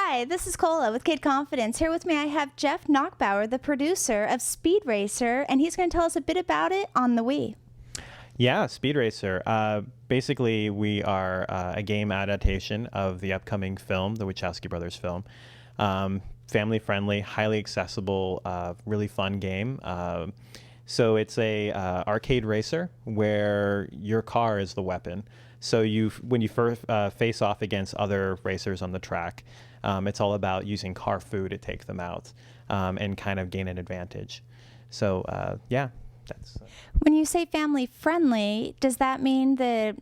Hi, this is Cola with Kidconfidence. Here with me I have Jeff Knockbauer, the producer of SpeedRacer, and he's going to tell us a bit about it on the Wii. Yeah, SpeedRacer. Basically, we are a game adaptation of the upcoming film, the Wachowski brothers film. Family friendly, highly accessible, really fun game. So it's a arcade racer where your car is the weapon. So when you first face off against other racers on the track, it's all about using car foo to take them out and kind of gain an advantage. So yeah, that's. When you say family friendly, does that mean that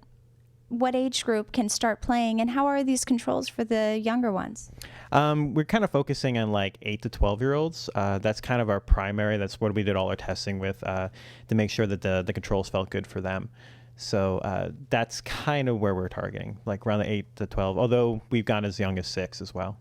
what age group can start playing, and how are these controls for the younger ones? We're kind of focusing on like 8 to 12-year-olds. That's kind of our primary. That's what we did all our testing with to make sure that the controls felt good for them. So that's kind of where we're targeting, like around the 8 to 12, although we've gone as young as 6 as well.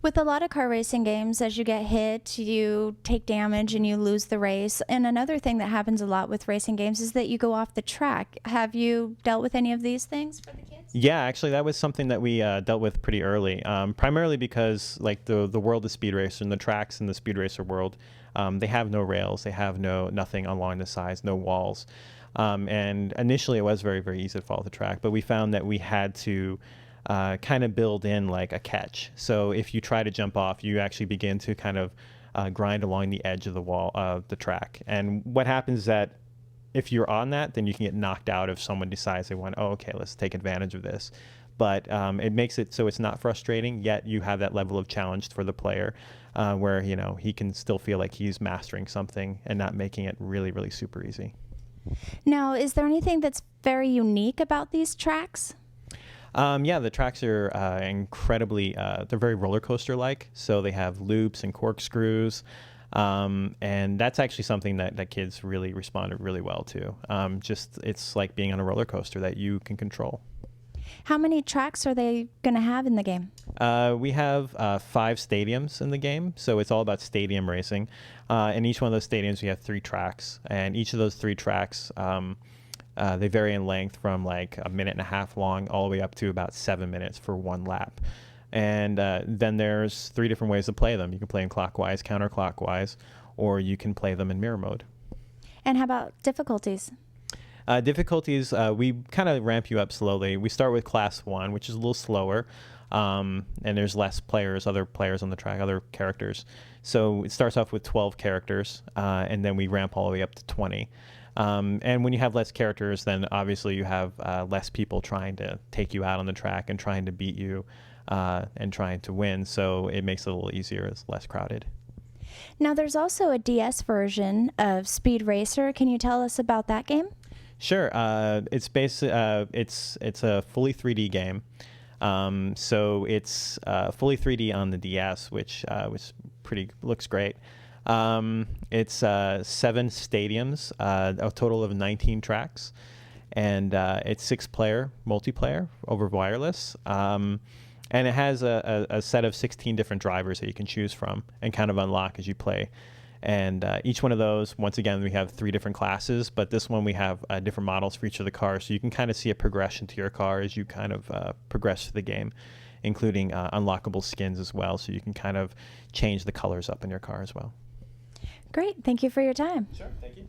With a lot of car racing games, as you get hit, you take damage and you lose the race. And another thing that happens a lot with racing games is that you go off the track. Have you dealt with any of these things for the kids? Yeah, actually, that was something that we dealt with pretty early, primarily because like the world of Speed Racer and the tracks in the Speed Racer world, they have no rails, they have nothing along the sides, no walls. And initially, it was very, very easy to follow the track, but we found that we had to kind of build in like a catch. So if you try to jump off, you actually begin to kind of grind along the edge of the wall of the track. And what happens is that if you're on that, then you can get knocked out if someone decides they want, oh, okay, let's take advantage of this. But it makes it so it's not frustrating, yet you have that level of challenge for the player where, you know, he can still feel like he's mastering something and not making it really, really super easy. Now, is there anything that's very unique about these tracks? Yeah, the tracks are incredibly, they're very roller coaster like. So they have loops and corkscrews. And that's actually something that kids really responded really well to. It's like being on a roller coaster that you can control. How many tracks are they going to have in the game? We have 5 stadiums in the game, so it's all about stadium racing. In each one of those stadiums, we have 3 tracks, and each of those 3 tracks, they vary in length from like 1.5 minutes long all the way up to about 7 minutes for one lap. And then there's 3 different ways to play them. You can play them clockwise, counterclockwise, or you can play them in mirror mode. And how about difficulties? Difficulties, we kind of ramp you up slowly. We start with class 1, which is a little slower, and there's less players, other players on the track, other characters. So it starts off with 12 characters, and then we ramp all the way up to 20. And when you have less characters, then obviously you have less people trying to take you out on the track and trying to beat you and trying to win. So it makes it a little easier. It's less crowded. Now, there's also a DS version of Speed Racer. Can you tell us about that game? Sure. It's a fully 3D game. So it's fully 3D on the DS, which looks great. It's 7 stadiums, a total of 19 tracks, and it's 6-player multiplayer over wireless. And it has a set of 16 different drivers that you can choose from and kind of unlock as you play. And each one of those, once again, we have 3 different classes, but this one we have different models for each of the cars, so you can kind of see a progression to your car as you kind of progress through the game, including unlockable skins as well, so you can kind of change the colors up in your car as well. Great. Thank you for your time. Sure. Thank you.